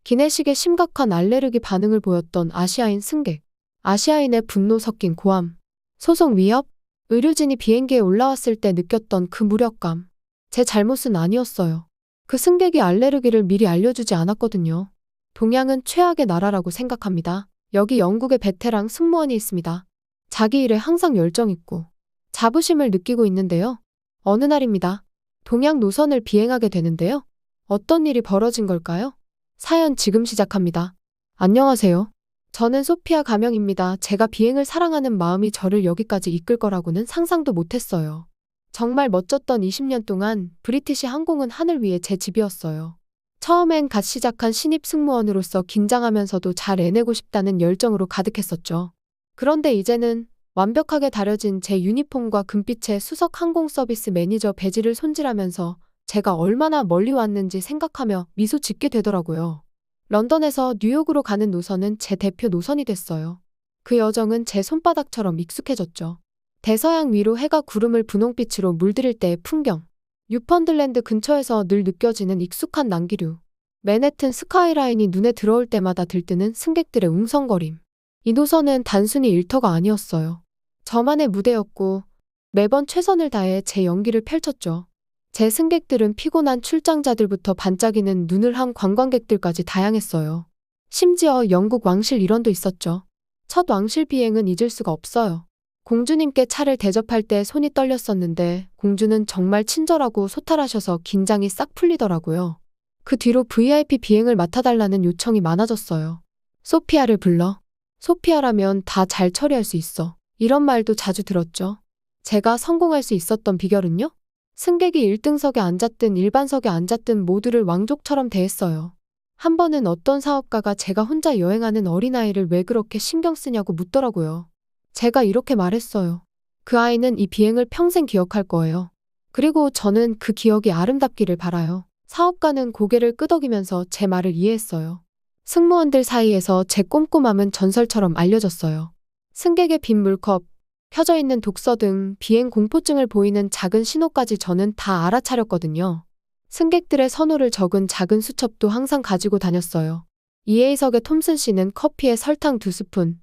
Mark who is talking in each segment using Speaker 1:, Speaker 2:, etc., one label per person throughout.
Speaker 1: 기내식에 심각한 알레르기 반응을 보였던 아시아인 승객. 아시아인의 분노 섞인 고함. 소송 위협. 의료진이 비행기에 올라왔을 때 느꼈던 그 무력감. 제 잘못은 아니었어요. 그 승객이 알레르기를 미리 알려주지 않았거든요. 동양은 최악의 나라라고 생각합니다. 여기 영국의 베테랑 승무원이 있습니다. 자기 일에 항상 열정 있고 자부심을 느끼고 있는데요. 어느 날입니다. 동양 노선을 비행하게 되는데요. 어떤 일이 벌어진 걸까요? 사연 지금 시작합니다. 안녕하세요. 저는 소피아 가명입니다. 제가 비행을 사랑하는 마음이 저를 여기까지 이끌 거라고는 상상도 못했어요. 정말 멋졌던 20년 동안 브리티시 항공은 하늘 위에 제 집이었어요. 처음엔 갓 시작한 신입 승무원으로서 긴장하면서도 잘 해내고 싶다는 열정으로 가득했었죠. 그런데 이제는 완벽하게 다려진 제 유니폼과 금빛의 수석 항공 서비스 매니저 배지를 손질하면서 제가 얼마나 멀리 왔는지 생각하며 미소 짓게 되더라고요. 런던에서 뉴욕으로 가는 노선은 제 대표 노선이 됐어요. 그 여정은 제 손바닥처럼 익숙해졌죠. 대서양 위로 해가 구름을 분홍빛으로 물들일 때의 풍경. 뉴펀들랜드 근처에서 늘 느껴지는 익숙한 난기류. 맨해튼 스카이라인이 눈에 들어올 때마다 들뜨는 승객들의 웅성거림. 이 노선은 단순히 일터가 아니었어요. 저만의 무대였고 매번 최선을 다해 제 연기를 펼쳤죠. 제 승객들은 피곤한 출장자들부터 반짝이는 눈을 한 관광객들까지 다양했어요. 심지어 영국 왕실 일원도 있었죠. 첫 왕실 비행은 잊을 수가 없어요. 공주님께 차를 대접할 때 손이 떨렸었는데 공주는 정말 친절하고 소탈하셔서 긴장이 싹 풀리더라고요. 그 뒤로 VIP 비행을 맡아달라는 요청이 많아졌어요. 소피아를 불러. 소피아라면 다 잘 처리할 수 있어. 이런 말도 자주 들었죠. 제가 성공할 수 있었던 비결은요? 승객이 1등석에 앉았든 일반석에 앉았든 모두를 왕족처럼 대했어요. 한 번은 어떤 사업가가 제가 혼자 여행하는 어린아이를 왜 그렇게 신경 쓰냐고 묻더라고요. 제가 이렇게 말했어요. 그 아이는 이 비행을 평생 기억할 거예요. 그리고 저는 그 기억이 아름답기를 바라요. 사업가는 고개를 끄덕이면서 제 말을 이해했어요. 승무원들 사이에서 제 꼼꼼함은 전설처럼 알려졌어요. 승객의 빈 물컵, 켜져 있는 독서 등 비행 공포증을 보이는 작은 신호까지 저는 다 알아차렸거든요. 승객들의 선호를 적은 작은 수첩도 항상 가지고 다녔어요. 2A석의 톰슨 씨는 커피에 설탕 2스푼,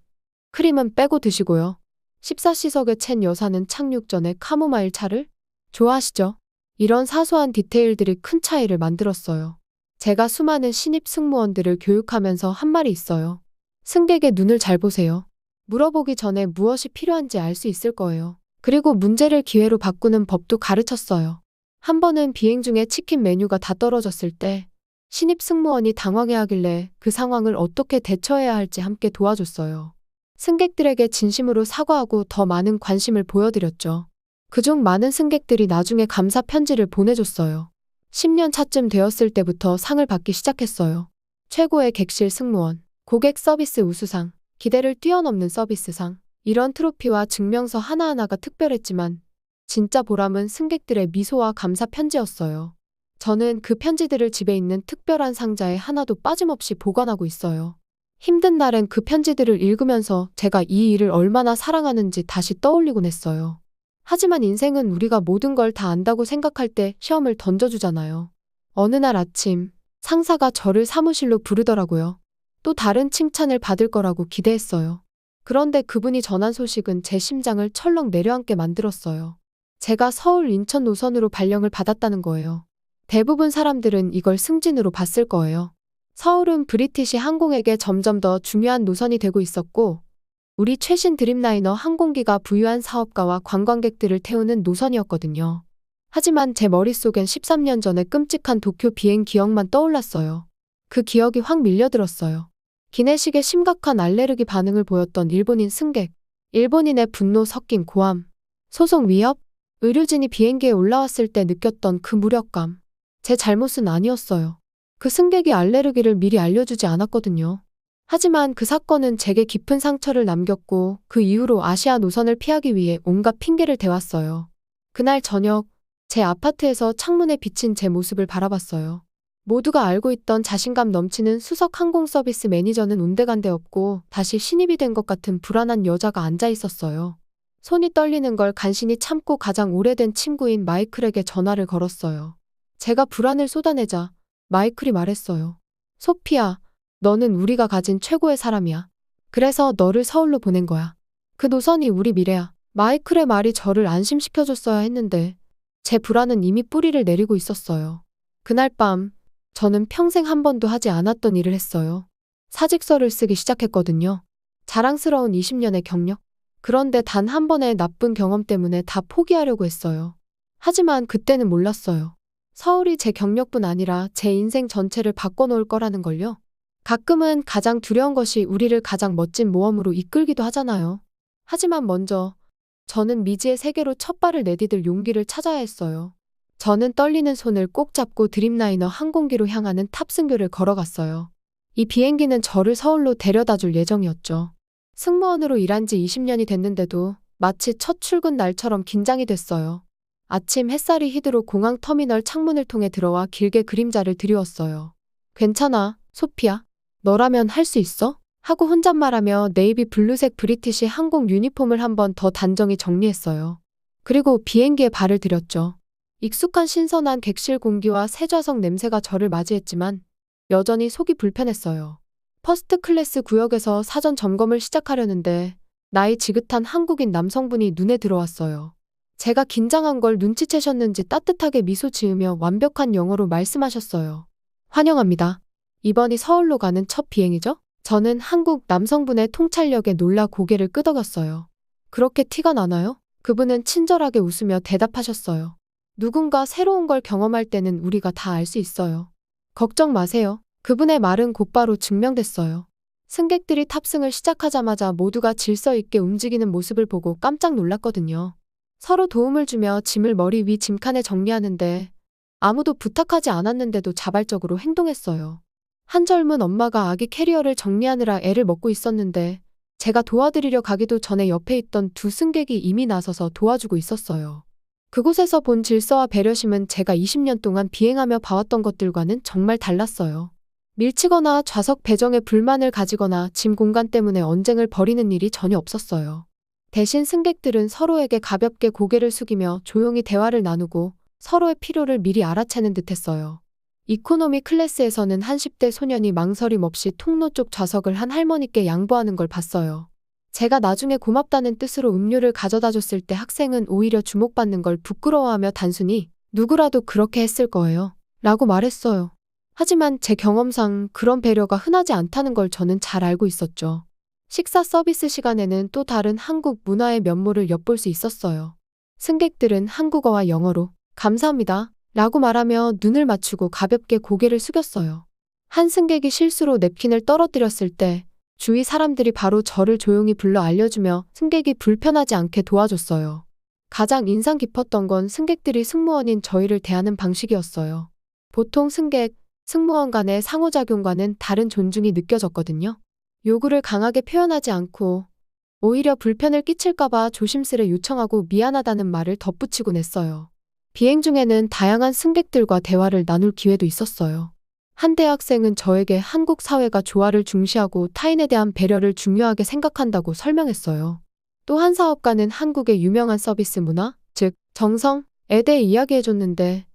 Speaker 1: 크림은 빼고 드시고요. 14C석의 첸 여사는 착륙 전에 카모마일 차를 좋아하시죠? 이런 사소한 디테일들이 큰 차이를 만들었어요. 제가 수많은 신입 승무원들을 교육하면서 한 말이 있어요. 승객의 눈을 잘 보세요. 물어보기 전에 무엇이 필요한지 알 수 있을 거예요. 그리고 문제를 기회로 바꾸는 법도 가르쳤어요. 한 번은 비행 중에 치킨 메뉴가 다 떨어졌을 때 신입 승무원이 당황해하길래 그 상황을 어떻게 대처해야 할지 함께 도와줬어요. 승객들에게 진심으로 사과하고 더 많은 관심을 보여드렸죠. 그중 많은 승객들이 나중에 감사 편지를 보내줬어요. 10년 차쯤 되었을 때부터 상을 받기 시작했어요. 최고의 객실 승무원, 고객 서비스 우수상, 기대를 뛰어넘는 서비스상. 이런 트로피와 증명서 하나하나가 특별했지만 진짜 보람은 승객들의 미소와 감사 편지였어요. 저는 그 편지들을 집에 있는 특별한 상자에 하나도 빠짐없이 보관하고 있어요. 힘든 날엔 그 편지들을 읽으면서 제가 이 일을 얼마나 사랑하는지 다시 떠올리곤 했어요. 하지만 인생은 우리가 모든 걸 다 안다고 생각할 때 시험을 던져주잖아요. 어느 날 아침 상사가 저를 사무실로 부르더라고요. 또 다른 칭찬을 받을 거라고 기대했어요. 그런데 그분이 전한 소식은 제 심장을 철렁 내려앉게 만들었어요. 제가 서울 인천 노선으로 발령을 받았다는 거예요. 대부분 사람들은 이걸 승진으로 봤을 거예요. 서울은 브리티시 항공에게 점점 더 중요한 노선이 되고 있었고 우리 최신 드림라이너 항공기가 부유한 사업가와 관광객들을 태우는 노선이었거든요. 하지만 제 머릿속엔 13년 전의 끔찍한 도쿄 비행 기억만 떠올랐어요. 그 기억이 확 밀려들었어요. 기내식에 심각한 알레르기 반응을 보였던 일본인 승객. 일본인의 분노 섞인 고함. 소송 위협. 의료진이 비행기에 올라왔을 때 느꼈던 그 무력감. 제 잘못은 아니었어요. 그 승객이 알레르기를 미리 알려주지 않았거든요. 하지만 그 사건은 제게 깊은 상처를 남겼고 그 이후로 아시아 노선을 피하기 위해 온갖 핑계를 대왔어요. 그날 저녁 제 아파트에서 창문에 비친 제 모습을 바라봤어요. 모두가 알고 있던 자신감 넘치는 수석 항공 서비스 매니저는 온데간데 없고 다시 신입이 된 것 같은 불안한 여자가 앉아 있었어요. 손이 떨리는 걸 간신히 참고 가장 오래된 친구인 마이클에게 전화를 걸었어요. 제가 불안을 쏟아내자 마이클이 말했어요. 소피아, 너는 우리가 가진 최고의 사람이야. 그래서 너를 서울로 보낸 거야. 그 노선이 우리 미래야. 마이클의 말이 저를 안심시켜줬어야 했는데 제 불안은 이미 뿌리를 내리고 있었어요. 그날 밤 저는 평생 한 번도 하지 않았던 일을 했어요. 사직서를 쓰기 시작했거든요. 자랑스러운 20년의 경력. 그런데 단 한 번의 나쁜 경험 때문에 다 포기하려고 했어요. 하지만 그때는 몰랐어요. 서울이 제 경력뿐 아니라 제 인생 전체를 바꿔놓을 거라는 걸요. 가끔은 가장 두려운 것이 우리를 가장 멋진 모험으로 이끌기도 하잖아요. 하지만 먼저 저는 미지의 세계로 첫 발을 내디딜 용기를 찾아야 했어요. 저는 떨리는 손을 꼭 잡고 드림라이너 항공기로 향하는 탑승교를 걸어갔어요. 이 비행기는 저를 서울로 데려다줄 예정이었죠. 승무원으로 일한 지 20년이 됐는데도 마치 첫 출근 날처럼 긴장이 됐어요. 아침 햇살이 휘두르 공항 터미널 창문을 통해 들어와 길게 그림자를 드리웠어요. 괜찮아, 소피야. 너라면 할 수 있어? 하고 혼잣말하며 네이비 블루색 브리티시 항공 유니폼을 한 번 더 단정히 정리했어요. 그리고 비행기에 발을 들였죠. 익숙한 신선한 객실 공기와 새 좌석 냄새가 저를 맞이했지만 여전히 속이 불편했어요. 퍼스트 클래스 구역에서 사전 점검을 시작하려는데 나이 지긋한 한국인 남성분이 눈에 들어왔어요. 제가 긴장한 걸 눈치채셨는지 따뜻하게 미소 지으며 완벽한 영어로 말씀하셨어요. 환영합니다. 이번이 서울로 가는 첫 비행이죠? 저는 한국 남성분의 통찰력에 놀라 고개를 끄덕였어요. 그렇게 티가 나나요? 그분은 친절하게 웃으며 대답하셨어요. 누군가 새로운 걸 경험할 때는 우리가 다 알 수 있어요. 걱정 마세요. 그분의 말은 곧바로 증명됐어요. 승객들이 탑승을 시작하자마자 모두가 질서 있게 움직이는 모습을 보고 깜짝 놀랐거든요. 서로 도움을 주며 짐을 머리 위 짐칸에 정리하는데 아무도 부탁하지 않았는데도 자발적으로 행동했어요. 한 젊은 엄마가 아기 캐리어를 정리하느라 애를 먹고 있었는데 제가 도와드리려 가기도 전에 옆에 있던 두 승객이 이미 나서서 도와주고 있었어요. 그곳에서 본 질서와 배려심은 제가 20년 동안 비행하며 봐왔던 것들과는 정말 달랐어요. 밀치거나 좌석 배정에 불만을 가지거나 짐 공간 때문에 언쟁을 벌이는 일이 전혀 없었어요. 대신 승객들은 서로에게 가볍게 고개를 숙이며 조용히 대화를 나누고 서로의 필요를 미리 알아채는 듯했어요. 이코노미 클래스에서는 한 10대 소년이 망설임 없이 통로 쪽 좌석을 한 할머니께 양보하는 걸 봤어요. 제가 나중에 고맙다는 뜻으로 음료를 가져다 줬을 때 학생은 오히려 주목받는 걸 부끄러워하며 단순히 누구라도 그렇게 했을 거예요. 라고 말했어요. 하지만 제 경험상 그런 배려가 흔하지 않다는 걸 저는 잘 알고 있었죠. 식사 서비스 시간에는 또 다른 한국 문화의 면모를 엿볼 수 있었어요. 승객들은 한국어와 영어로 감사합니다. 라고 말하며 눈을 맞추고 가볍게 고개를 숙였어요. 한 승객이 실수로 냅킨을 떨어뜨렸을 때 주위 사람들이 바로 저를 조용히 불러 알려주며 승객이 불편하지 않게 도와줬어요. 가장 인상 깊었던 건 승객들이 승무원인 저희를 대하는 방식이었어요. 보통 승객, 승무원 간의 상호작용과는 다른 존중이 느껴졌거든요. 요구를 강하게 표현하지 않고 오히려 불편을 끼칠까봐 조심스레 요청하고 미안하다는 말을 덧붙이곤 했어요. 비행 중에는 다양한 승객들과 대화를 나눌 기회도 있었어요. 한 대학생은 저에게 한국 사회가 조화를 중시하고 타인에 대한 배려를 중요하게 생각한다고 설명했어요. 또 한 사업가는 한국의 유명한 서비스 문화, 즉 정성에 대해 이야기해줬는데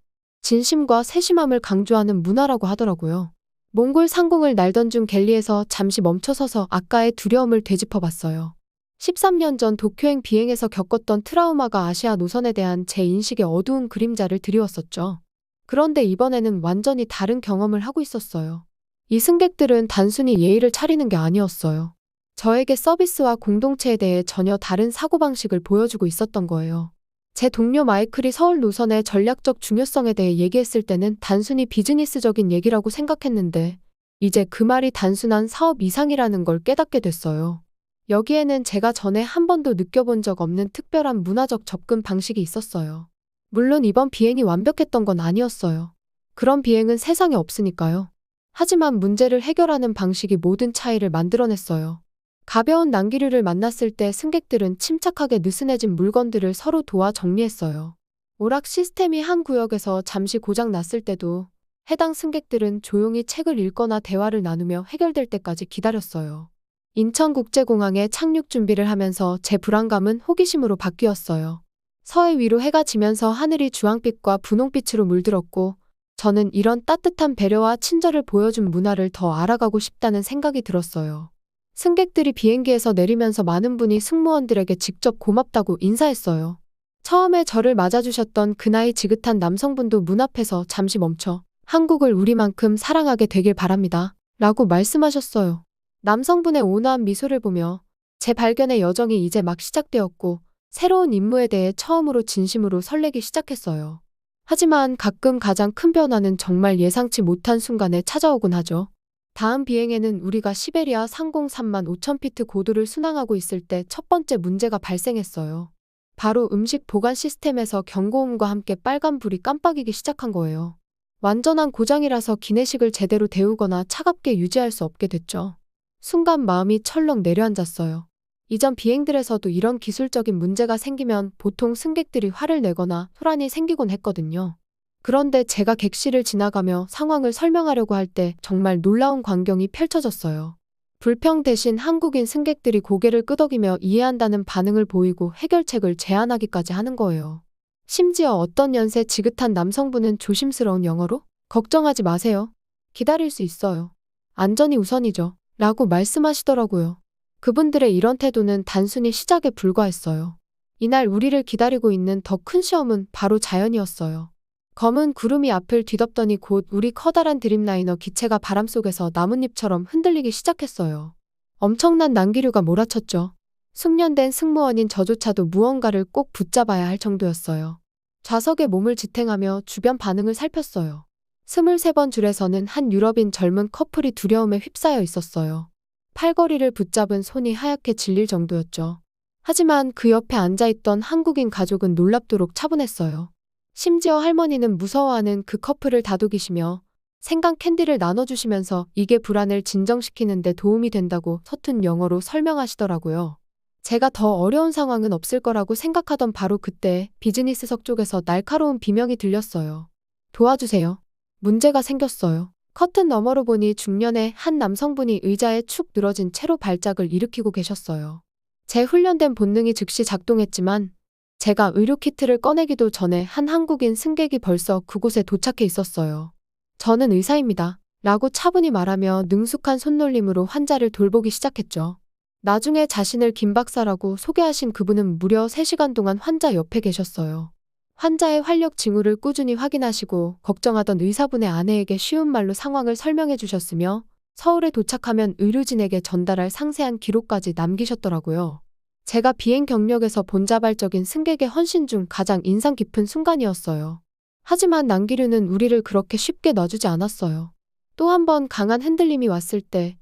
Speaker 1: 진심과 세심함을 강조하는 문화라고 하더라고요. 몽골 상공을 날던 중 갤리에서 잠시 멈춰서서 아까의 두려움을 되짚어봤어요. 13년 전 도쿄행 비행에서 겪었던 트라우마가 아시아 노선에 대한 제 인식의 어두운 그림자를 드리웠었죠. 그런데 이번에는 완전히 다른 경험을 하고 있었어요. 이 승객들은 단순히 예의를 차리는 게 아니었어요. 저에게 서비스와 공동체에 대해 전혀 다른 사고방식을 보여주고 있었던 거예요. 제 동료 마이클이 서울 노선의 전략적 중요성에 대해 얘기했을 때는 단순히 비즈니스적인 얘기라고 생각했는데 이제 그 말이 단순한 사업 이상이라는 걸 깨닫게 됐어요. 여기에는 제가 전에 한 번도 느껴본 적 없는 특별한 문화적 접근 방식이 있었어요. 물론 이번 비행이 완벽했던 건 아니었어요. 그런 비행은 세상에 없으니까요. 하지만 문제를 해결하는 방식이 모든 차이를 만들어냈어요. 가벼운 난기류를 만났을 때 승객들은 침착하게 느슨해진 물건들을 서로 도와 정리했어요. 오락 시스템이 한 구역에서 잠시 고장 났을 때도 해당 승객들은 조용히 책을 읽거나 대화를 나누며 해결될 때까지 기다렸어요. 인천국제공항에 착륙 준비를 하면서 제 불안감은 호기심으로 바뀌었어요. 서해 위로 해가 지면서 하늘이 주황빛과 분홍빛으로 물들었고 저는 이런 따뜻한 배려와 친절을 보여준 문화를 더 알아가고 싶다는 생각이 들었어요. 승객들이 비행기에서 내리면서 많은 분이 승무원들에게 직접 고맙다고 인사했어요. 처음에 저를 맞아주셨던 그 나이 지긋한 남성분도 문 앞에서 잠시 멈춰 한국을 우리만큼 사랑하게 되길 바랍니다. 라고 말씀하셨어요. 남성분의 온화한 미소를 보며 제 발견의 여정이 이제 막 시작되었고 새로운 임무에 대해 처음으로 진심으로 설레기 시작했어요. 하지만 가끔 가장 큰 변화는 정말 예상치 못한 순간에 찾아오곤 하죠. 다음 비행에는 우리가 시베리아 상공 35,000피트 고도를 순항하고 있을 때 첫 번째 문제가 발생했어요. 바로 음식 보관 시스템에서 경고음과 함께 빨간불이 깜빡이기 시작한 거예요. 완전한 고장이라서 기내식을 제대로 데우거나 차갑게 유지할 수 없게 됐죠. 순간 마음이 철렁 내려앉았어요. 이전 비행들에서도 이런 기술적인 문제가 생기면 보통 승객들이 화를 내거나 소란이 생기곤 했거든요. 그런데 제가 객실을 지나가며 상황을 설명하려고 할 때 정말 놀라운 광경이 펼쳐졌어요. 불평 대신 한국인 승객들이 고개를 끄덕이며 이해한다는 반응을 보이고 해결책을 제안하기까지 하는 거예요. 심지어 어떤 연세 지긋한 남성분은 조심스러운 영어로 "걱정하지 마세요. 기다릴 수 있어요. 안전이 우선이죠. 라고 말씀하시더라고요. 그분들의 이런 태도는 단순히 시작에 불과했어요. 이날 우리를 기다리고 있는 더 큰 시험은 바로 자연이었어요. 검은 구름이 앞을 뒤덮더니 곧 우리 커다란 드림라이너 기체가 바람 속에서 나뭇잎처럼 흔들리기 시작했어요. 엄청난 난기류가 몰아쳤죠. 숙련된 승무원인 저조차도 무언가를 꼭 붙잡아야 할 정도였어요. 좌석에 몸을 지탱하며 주변 반응을 살폈어요. 23번 줄에서는 한 유럽인 젊은 커플이 두려움에 휩싸여 있었어요. 팔걸이를 붙잡은 손이 하얗게 질릴 정도였죠. 하지만 그 옆에 앉아있던 한국인 가족은 놀랍도록 차분했어요. 심지어 할머니는 무서워하는 그 커플을 다독이시며 생강 캔디를 나눠주시면서 이게 불안을 진정시키는 데 도움이 된다고 서툰 영어로 설명하시더라고요. 제가 더 어려운 상황은 없을 거라고 생각하던 바로 그때 비즈니스석 쪽에서 날카로운 비명이 들렸어요. 도와주세요. 문제가 생겼어요. 커튼 너머로 보니 중년의 한 남성분이 의자에 축 늘어진 채로 발작을 일으키고 계셨어요. 제 훈련된 본능이 즉시 작동했지만 제가 의료키트를 꺼내기도 전에 한 한국인 승객이 벌써 그곳에 도착해 있었어요. 저는 의사입니다. 라고 차분히 말하며 능숙한 손놀림으로 환자를 돌보기 시작했죠. 나중에 자신을 김 박사라고 소개하신 그분은 무려 3시간 동안 환자 옆에 계셨어요. 환자의 활력 징후를 꾸준히 확인하시고 걱정하던 의사분의 아내에게 쉬운 말로 상황을 설명해 주셨으며 서울에 도착하면 의료진에게 전달할 상세한 기록까지 남기셨더라고요. 제가 비행 경력에서 본 자발적인 승객의 헌신 중 가장 인상 깊은 순간이었어요. 하지만 난기류는 우리를 그렇게 쉽게 놔주지 않았어요. 또 한 번 강한 흔들림이 왔을 때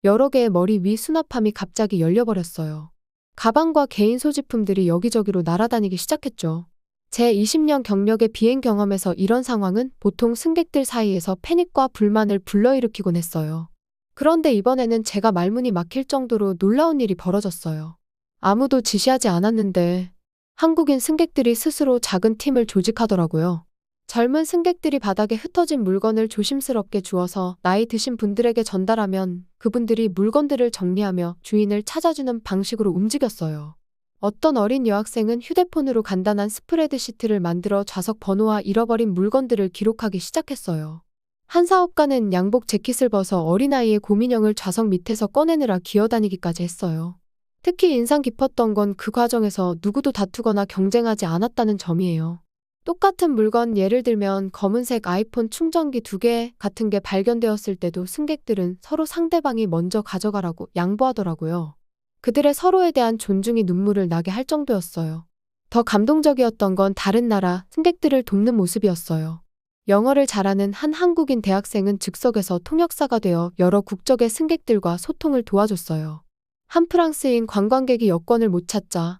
Speaker 1: 여러 개의 머리 위 수납함이 갑자기 열려버렸어요. 가방과 개인 소지품들이 여기저기로 날아다니기 시작했죠. 제 20년 경력의 비행 경험에서 이런 상황은 보통 승객들 사이에서 패닉과 불만을 불러일으키곤 했어요. 그런데 이번에는 제가 말문이 막힐 정도로 놀라운 일이 벌어졌어요. 아무도 지시하지 않았는데 한국인 승객들이 스스로 작은 팀을 조직하더라고요. 젊은 승객들이 바닥에 흩어진 물건을 조심스럽게 주워서 나이 드신 분들에게 전달하면 그분들이 물건들을 정리하며 주인을 찾아주는 방식으로 움직였어요. 어떤 어린 여학생은 휴대폰으로 간단한 스프레드시트를 만들어 좌석 번호와 잃어버린 물건들을 기록하기 시작했어요. 한 사업가는 양복 재킷을 벗어 어린아이의 곰인형을 좌석 밑에서 꺼내느라 기어다니기까지 했어요. 특히 인상 깊었던 건 그 과정에서 누구도 다투거나 경쟁하지 않았다는 점이에요. 똑같은 물건, 예를 들면 검은색 아이폰 충전기 2개 같은 게 발견되었을 때도 승객들은 서로 상대방이 먼저 가져가라고 양보하더라고요. 그들의 서로에 대한 존중이 눈물을 나게 할 정도였어요. 더 감동적이었던 건 다른 나라 승객들을 돕는 모습이었어요. 영어를 잘하는 한 한국인 대학생은 즉석에서 통역사가 되어 여러 국적의 승객들과 소통을 도와줬어요. 한 프랑스인 관광객이 여권을 못 찾자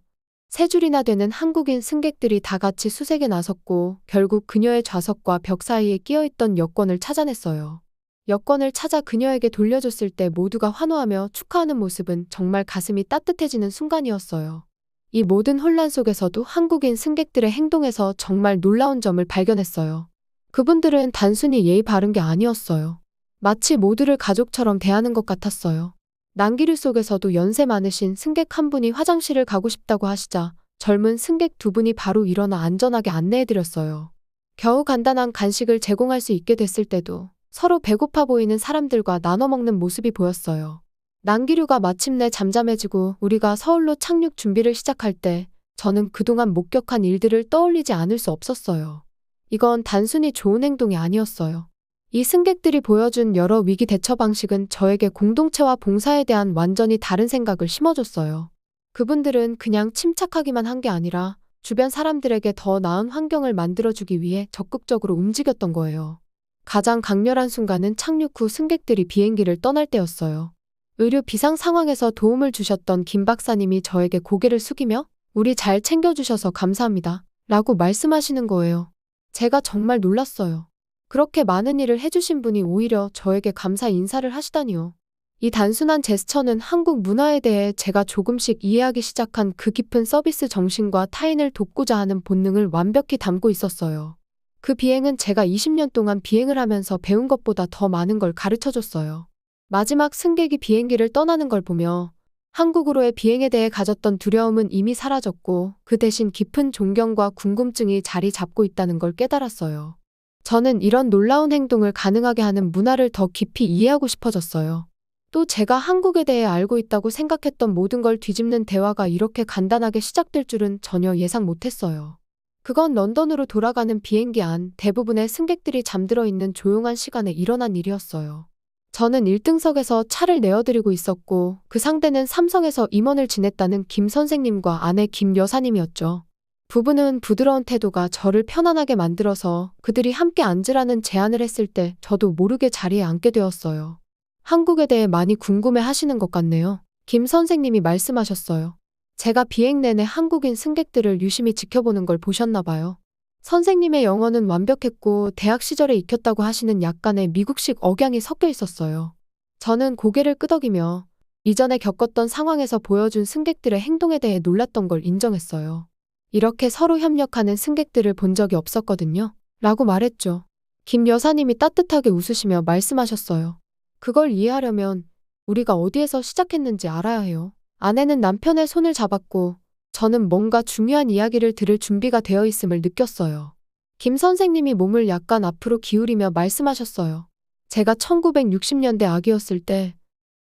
Speaker 1: 3줄이나 되는 한국인 승객들이 다 같이 수색에 나섰고 결국 그녀의 좌석과 벽 사이에 끼어있던 여권을 찾아냈어요. 여권을 찾아 그녀에게 돌려줬을 때 모두가 환호하며 축하하는 모습은 정말 가슴이 따뜻해지는 순간이었어요. 이 모든 혼란 속에서도 한국인 승객들의 행동에서 정말 놀라운 점을 발견했어요. 그분들은 단순히 예의 바른 게 아니었어요. 마치 모두를 가족처럼 대하는 것 같았어요. 난기류 속에서도 연세 많으신 승객 한 분이 화장실을 가고 싶다고 하시자 젊은 승객 2분이 바로 일어나 안전하게 안내해드렸어요. 겨우 간단한 간식을 제공할 수 있게 됐을 때도 서로 배고파 보이는 사람들과 나눠 먹는 모습이 보였어요. 난기류가 마침내 잠잠해지고 우리가 서울로 착륙 준비를 시작할 때 저는 그동안 목격한 일들을 떠올리지 않을 수 없었어요. 이건 단순히 좋은 행동이 아니었어요. 이 승객들이 보여준 여러 위기 대처 방식은 저에게 공동체와 봉사에 대한 완전히 다른 생각을 심어줬어요. 그분들은 그냥 침착하기만 한 게 아니라 주변 사람들에게 더 나은 환경을 만들어주기 위해 적극적으로 움직였던 거예요. 가장 강렬한 순간은 착륙 후 승객들이 비행기를 떠날 때였어요. 의료 비상 상황에서 도움을 주셨던 김 박사님이 저에게 고개를 숙이며 우리 잘 챙겨주셔서 감사합니다 라고 말씀하시는 거예요. 제가 정말 놀랐어요. 그렇게 많은 일을 해주신 분이 오히려 저에게 감사 인사를 하시다니요. 이 단순한 제스처는 한국 문화에 대해 제가 조금씩 이해하기 시작한 그 깊은 서비스 정신과 타인을 돕고자 하는 본능을 완벽히 담고 있었어요. 그 비행은 제가 20년 동안 비행을 하면서 배운 것보다 더 많은 걸 가르쳐줬어요. 마지막 승객이 비행기를 떠나는 걸 보며 한국으로의 비행에 대해 가졌던 두려움은 이미 사라졌고 그 대신 깊은 존경과 궁금증이 자리 잡고 있다는 걸 깨달았어요. 저는 이런 놀라운 행동을 가능하게 하는 문화를 더 깊이 이해하고 싶어졌어요. 또 제가 한국에 대해 알고 있다고 생각했던 모든 걸 뒤집는 대화가 이렇게 간단하게 시작될 줄은 전혀 예상 못했어요. 그건 런던으로 돌아가는 비행기 안 대부분의 승객들이 잠들어 있는 조용한 시간에 일어난 일이었어요. 저는 1등석에서 차를 내어드리고 있었고 그 상대는 삼성에서 임원을 지냈다는 김 선생님과 아내 김 여사님이었죠. 부부는 부드러운 태도가 저를 편안하게 만들어서 그들이 함께 앉으라는 제안을 했을 때 저도 모르게 자리에 앉게 되었어요. 한국에 대해 많이 궁금해 하시는 것 같네요. 김 선생님이 말씀하셨어요. 제가 비행 내내 한국인 승객들을 유심히 지켜보는 걸 보셨나 봐요. 선생님의 영어는 완벽했고 대학 시절에 익혔다고 하시는 약간의 미국식 억양이 섞여 있었어요. 저는 고개를 끄덕이며 이전에 겪었던 상황에서 보여준 승객들의 행동에 대해 놀랐던 걸 인정했어요. 이렇게 서로 협력하는 승객들을 본 적이 없었거든요. 라고 말했죠. 김 여사님이 따뜻하게 웃으시며 말씀하셨어요. 그걸 이해하려면 우리가 어디에서 시작했는지 알아야 해요. 아내는 남편의 손을 잡았고 저는 뭔가 중요한 이야기를 들을 준비가 되어 있음을 느꼈어요. 김 선생님이 몸을 약간 앞으로 기울이며 말씀하셨어요. 제가 1960년대 아기였을 때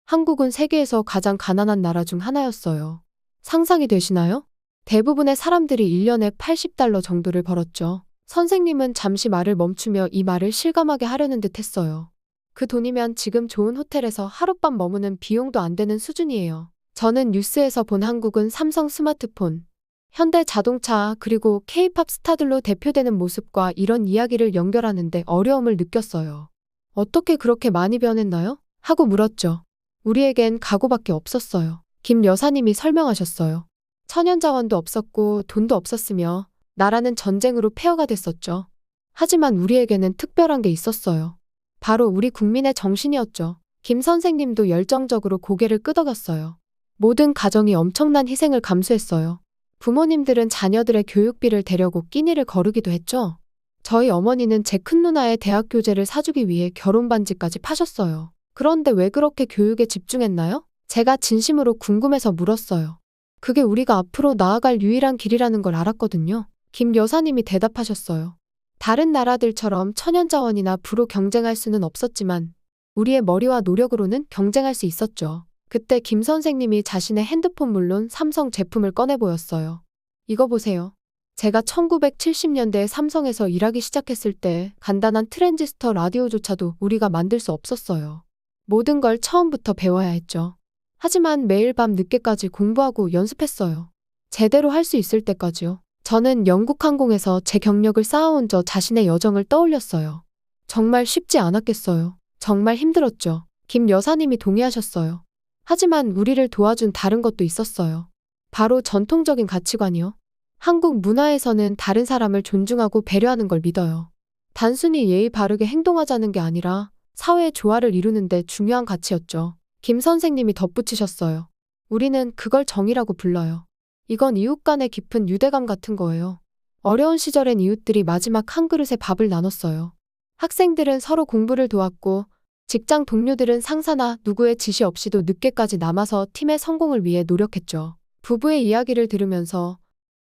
Speaker 1: 한국은 세계에서 가장 가난한 나라 중 하나였어요. 상상이 되시나요? 대부분의 사람들이 1년에 $80 정도를 벌었죠. 선생님은 잠시 말을 멈추며 이 말을 실감하게 하려는 듯 했어요. 그 돈이면 지금 좋은 호텔에서 하룻밤 머무는 비용도 안 되는 수준이에요. 저는 뉴스에서 본 한국은 삼성 스마트폰, 현대 자동차 그리고 K-팝 스타들로 대표되는 모습과 이런 이야기를 연결하는데 어려움을 느꼈어요. 어떻게 그렇게 많이 변했나요? 하고 물었죠. 우리에겐 각오밖에 없었어요. 김 여사님이 설명하셨어요. 천연자원도 없었고 돈도 없었으며 나라는 전쟁으로 폐허가 됐었죠. 하지만 우리에게는 특별한 게 있었어요. 바로 우리 국민의 정신이었죠. 김 선생님도 열정적으로 고개를 끄덕였어요. 모든 가정이 엄청난 희생을 감수했어요. 부모님들은 자녀들의 교육비를 대려고 끼니를 거르기도 했죠. 저희 어머니는 제 큰 누나의 대학 교재를 사주기 위해 결혼 반지까지 파셨어요. 그런데 왜 그렇게 교육에 집중했나요? 제가 진심으로 궁금해서 물었어요. 그게 우리가 앞으로 나아갈 유일한 길이라는 걸 알았거든요. 김 여사님이 대답하셨어요. 다른 나라들처럼 천연자원이나 부로 경쟁할 수는 없었지만 우리의 머리와 노력으로는 경쟁할 수 있었죠. 그때 김 선생님이 자신의 핸드폰 물론 삼성 제품을 꺼내 보였어요. 이거 보세요. 제가 1970년대에 삼성에서 일하기 시작했을 때 간단한 트랜지스터 라디오조차도 우리가 만들 수 없었어요. 모든 걸 처음부터 배워야 했죠. 하지만 매일 밤 늦게까지 공부하고 연습했어요. 제대로 할 수 있을 때까지요. 저는 영국항공에서 제 경력을 쌓아온 저 자신의 여정을 떠올렸어요. 정말 쉽지 않았겠어요. 정말 힘들었죠. 김 여사님이 동의하셨어요. 하지만 우리를 도와준 다른 것도 있었어요. 바로 전통적인 가치관이요. 한국 문화에서는 다른 사람을 존중하고 배려하는 걸 믿어요. 단순히 예의 바르게 행동하자는 게 아니라 사회의 조화를 이루는 데 중요한 가치였죠. 김 선생님이 덧붙이셨어요. 우리는 그걸 정의라고 불러요. 이건 이웃 간의 깊은 유대감 같은 거예요. 어려운 시절엔 이웃들이 마지막 한 그릇의 밥을 나눴어요. 학생들은 서로 공부를 도왔고 직장 동료들은 상사나 누구의 지시 없이도 늦게까지 남아서 팀의 성공을 위해 노력했죠. 부부의 이야기를 들으면서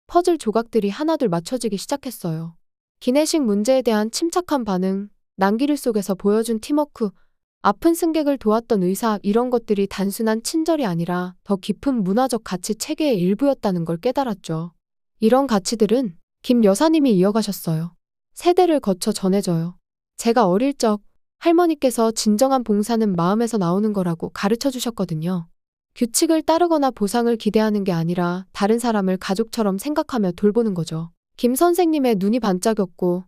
Speaker 1: 퍼즐 조각들이 하나둘 맞춰지기 시작했어요. 기내식 문제에 대한 침착한 반응, 난기류 속에서 보여준 팀워크, 아픈 승객을 도왔던 의사 이런 것들이 단순한 친절이 아니라 더 깊은 문화적 가치 체계의 일부였다는 걸 깨달았죠. 이런 가치들은 김 여사님이 이어가셨어요. 세대를 거쳐 전해져요. 제가 어릴 적 할머니께서 진정한 봉사는 마음에서 나오는 거라고 가르쳐 주셨거든요. 규칙을 따르거나 보상을 기대하는 게 아니라 다른 사람을 가족처럼 생각하며 돌보는 거죠. 김 선생님의 눈이 반짝였고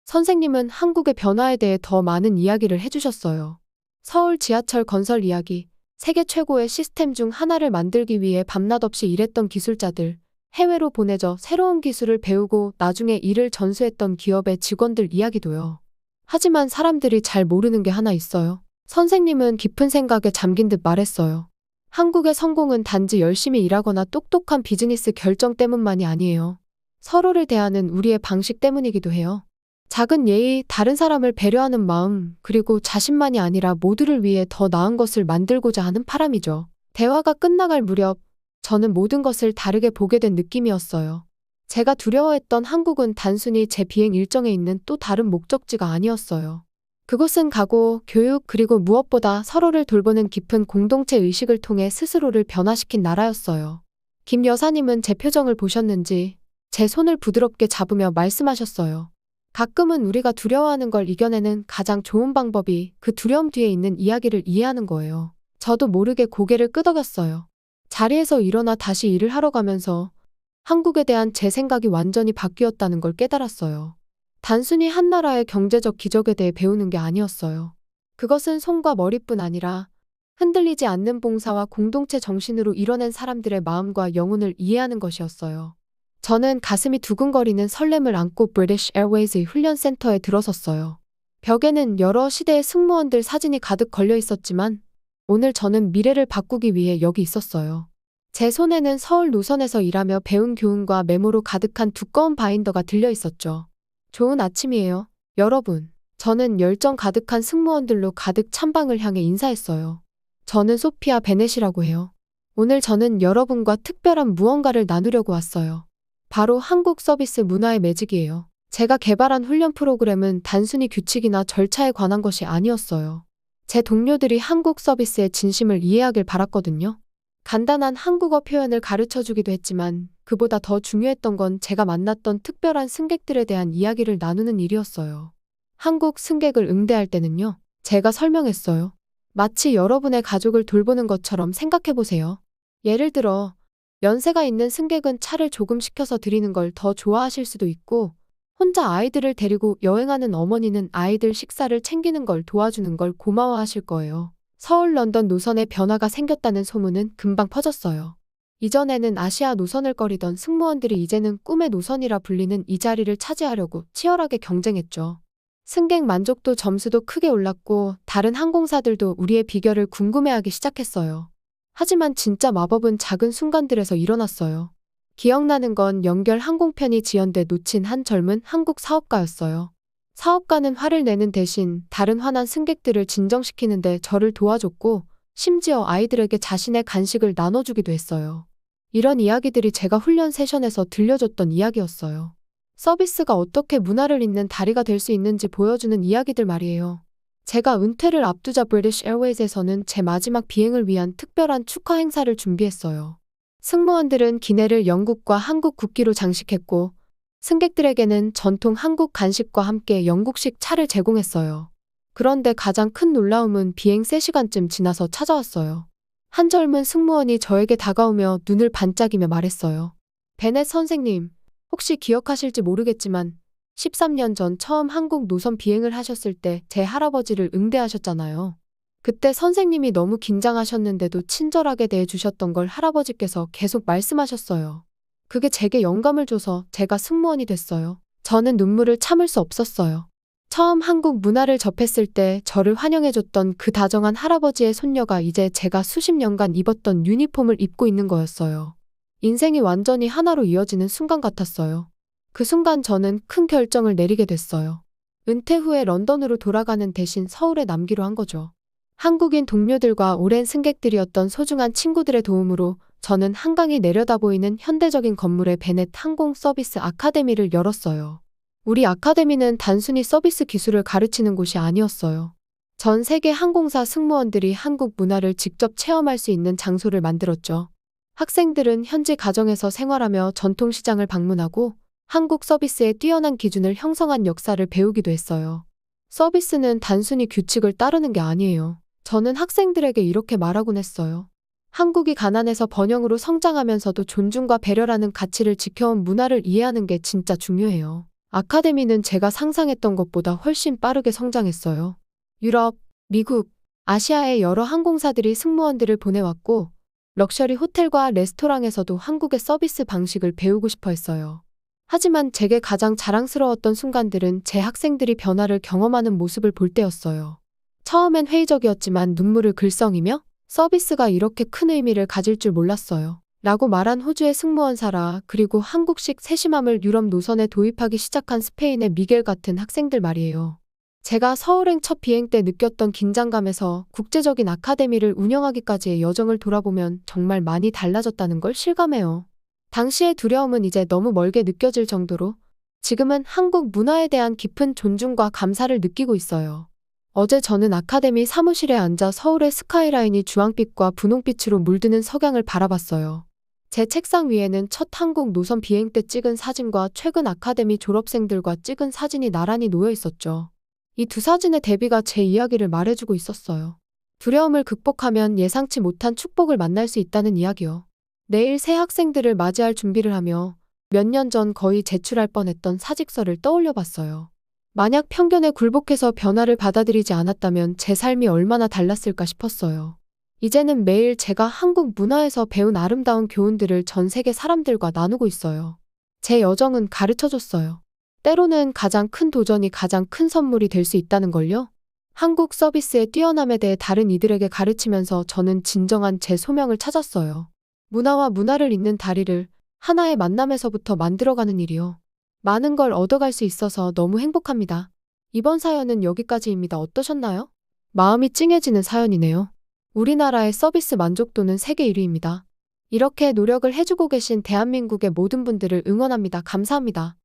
Speaker 1: 선생님은 한국의 변화에 대해 더 많은 이야기를 해주셨어요. 서울 지하철 건설 이야기, 세계 최고의 시스템 중 하나를 만들기 위해 밤낮 없이 일했던 기술자들, 해외로 보내져 새로운 기술을 배우고 나중에 이를 전수했던 기업의 직원들 이야기도요. 하지만 사람들이 잘 모르는 게 하나 있어요. 선생님은 깊은 생각에 잠긴 듯 말했어요. 한국의 성공은 단지 열심히 일하거나 똑똑한 비즈니스 결정 때문만이 아니에요. 서로를 대하는 우리의 방식 때문이기도 해요. 작은 예의, 다른 사람을 배려하는 마음, 그리고 자신만이 아니라 모두를 위해 더 나은 것을 만들고자 하는 바람이죠. 대화가 끝나갈 무렵 저는 모든 것을 다르게 보게 된 느낌이었어요. 제가 두려워했던 한국은 단순히 제 비행 일정에 있는 또 다른 목적지가 아니었어요. 그곳은 가고, 교육, 그리고 무엇보다 서로를 돌보는 깊은 공동체 의식을 통해 스스로를 변화시킨 나라였어요. 김 여사님은 제 표정을 보셨는지 제 손을 부드럽게 잡으며 말씀하셨어요. 가끔은 우리가 두려워하는 걸 이겨내는 가장 좋은 방법이 그 두려움 뒤에 있는 이야기를 이해하는 거예요. 저도 모르게 고개를 끄덕였어요. 자리에서 일어나 다시 일을 하러 가면서 한국에 대한 제 생각이 완전히 바뀌었다는 걸 깨달았어요. 단순히 한 나라의 경제적 기적에 대해 배우는 게 아니었어요. 그것은 손과 머리뿐 아니라 흔들리지 않는 봉사와 공동체 정신으로 이뤄낸 사람들의 마음과 영혼을 이해하는 것이었어요. 저는 가슴이 두근거리는 설렘을 안고 브리티시 에어웨이즈의 훈련센터에 들어섰어요. 벽에는 여러 시대의 승무원들 사진이 가득 걸려 있었지만 오늘 저는 미래를 바꾸기 위해 여기 있었어요. 제 손에는 서울 노선에서 일하며 배운 교훈과 메모로 가득한 두꺼운 바인더가 들려 있었죠. 좋은 아침이에요, 여러분. 저는 열정 가득한 승무원들로 가득 찬 방을 향해 인사했어요. 저는 소피아 베넷이라고 해요. 오늘 저는 여러분과 특별한 무언가를 나누려고 왔어요. 바로 한국 서비스 문화의 매직이에요. 제가 개발한 훈련 프로그램은 단순히 규칙이나 절차에 관한 것이 아니었어요. 제 동료들이 한국 서비스의 진심을 이해하길 바랐거든요. 간단한 한국어 표현을 가르쳐주기도 했지만 그보다 더 중요했던 건 제가 만났던 특별한 승객들에 대한 이야기를 나누는 일이었어요. 한국 승객을 응대할 때는요, 제가 설명했어요. 마치 여러분의 가족을 돌보는 것처럼 생각해보세요. 예를 들어, 연세가 있는 승객은 차를 조금 식혀서 드리는 걸 더 좋아하실 수도 있고, 혼자 아이들을 데리고 여행하는 어머니는 아이들 식사를 챙기는 걸 도와주는 걸 고마워하실 거예요. 서울 런던 노선에 변화가 생겼다는 소문은 금방 퍼졌어요. 이전에는 아시아 노선을 꺼리던 승무원들이 이제는 꿈의 노선이라 불리는 이 자리를 차지하려고 치열하게 경쟁했죠. 승객 만족도 점수도 크게 올랐고 다른 항공사들도 우리의 비결을 궁금해하기 시작했어요. 하지만 진짜 마법은 작은 순간들에서 일어났어요. 기억나는 건 연결 항공편이 지연돼 놓친 한 젊은 한국 사업가였어요. 사업가는 화를 내는 대신 다른 화난 승객들을 진정시키는데 저를 도와줬고 심지어 아이들에게 자신의 간식을 나눠주기도 했어요. 이런 이야기들이 제가 훈련 세션에서 들려줬던 이야기였어요. 서비스가 어떻게 문화를 잇는 다리가 될 수 있는지 보여주는 이야기들 말이에요. 제가 은퇴를 앞두자 브리티시 에어웨이즈에서는 제 마지막 비행을 위한 특별한 축하 행사를 준비했어요. 승무원들은 기내를 영국과 한국 국기로 장식했고 승객들에게는 전통 한국 간식과 함께 영국식 차를 제공했어요. 그런데 가장 큰 놀라움은 비행 3시간쯤 지나서 찾아왔어요. 한 젊은 승무원이 저에게 다가오며 눈을 반짝이며 말했어요. 베넷 선생님, 혹시 기억하실지 모르겠지만 13년 전 처음 한국 노선 비행을 하셨을 때 제 할아버지를 응대하셨잖아요. 그때 선생님이 너무 긴장하셨는데도 친절하게 대해주셨던 걸 할아버지께서 계속 말씀하셨어요. 그게 제게 영감을 줘서 제가 승무원이 됐어요. 저는 눈물을 참을 수 없었어요. 처음 한국 문화를 접했을 때 저를 환영해줬던 그 다정한 할아버지의 손녀가 이제 제가 수십 년간 입었던 유니폼을 입고 있는 거였어요. 인생이 완전히 하나로 이어지는 순간 같았어요. 그 순간 저는 큰 결정을 내리게 됐어요. 은퇴 후에 런던으로 돌아가는 대신 서울에 남기로 한 거죠. 한국인 동료들과 오랜 승객들이었던 소중한 친구들의 도움으로 저는 한강이 내려다보이는 현대적인 건물의 베넷 항공 서비스 아카데미를 열었어요. 우리 아카데미는 단순히 서비스 기술을 가르치는 곳이 아니었어요. 전 세계 항공사 승무원들이 한국 문화를 직접 체험할 수 있는 장소를 만들었죠. 학생들은 현지 가정에서 생활하며 전통시장을 방문하고 한국 서비스의 뛰어난 기준을 형성한 역사를 배우기도 했어요. 서비스는 단순히 규칙을 따르는 게 아니에요. 저는 학생들에게 이렇게 말하곤 했어요. 한국이 가난해서 번영으로 성장하면서도 존중과 배려라는 가치를 지켜온 문화를 이해하는 게 진짜 중요해요. 아카데미는 제가 상상했던 것보다 훨씬 빠르게 성장했어요. 유럽, 미국, 아시아의 여러 항공사들이 승무원들을 보내왔고 럭셔리 호텔과 레스토랑에서도 한국의 서비스 방식을 배우고 싶어 했어요. 하지만 제게 가장 자랑스러웠던 순간들은 제 학생들이 변화를 경험하는 모습을 볼 때였어요. 처음엔 회의적이었지만 눈물을 글썽이며 서비스가 이렇게 큰 의미를 가질 줄 몰랐어요. 라고 말한 호주의 승무원 사라, 그리고 한국식 세심함을 유럽 노선에 도입하기 시작한 스페인의 미겔 같은 학생들 말이에요. 제가 서울행 첫 비행 때 느꼈던 긴장감에서 국제적인 아카데미를 운영하기까지의 여정을 돌아보면 정말 많이 달라졌다는 걸 실감해요. 당시의 두려움은 이제 너무 멀게 느껴질 정도로 지금은 한국 문화에 대한 깊은 존중과 감사를 느끼고 있어요. 어제 저는 아카데미 사무실에 앉아 서울의 스카이라인이 주황빛과 분홍빛으로 물드는 석양을 바라봤어요. 제 책상 위에는 첫 한국 노선 비행 때 찍은 사진과 최근 아카데미 졸업생들과 찍은 사진이 나란히 놓여 있었죠. 이 두 사진의 대비가 제 이야기를 말해주고 있었어요. 두려움을 극복하면 예상치 못한 축복을 만날 수 있다는 이야기요. 내일 새 학생들을 맞이할 준비를 하며 몇 년 전 거의 제출할 뻔했던 사직서를 떠올려 봤어요. 만약 편견에 굴복해서 변화를 받아들이지 않았다면 제 삶이 얼마나 달랐을까 싶었어요. 이제는 매일 제가 한국 문화에서 배운 아름다운 교훈들을 전 세계 사람들과 나누고 있어요. 제 여정은 가르쳐줬어요. 때로는 가장 큰 도전이 가장 큰 선물이 될 수 있다는 걸요. 한국 서비스의 뛰어남에 대해 다른 이들에게 가르치면서 저는 진정한 제 소명을 찾았어요. 문화와 문화를 잇는 다리를 하나의 만남에서부터 만들어가는 일이요. 많은 걸 얻어갈 수 있어서 너무 행복합니다. 이번 사연은 여기까지입니다. 어떠셨나요? 마음이 찡해지는 사연이네요. 우리나라의 서비스 만족도는 세계 1위입니다. 이렇게 노력을 해주고 계신 대한민국의 모든 분들을 응원합니다. 감사합니다.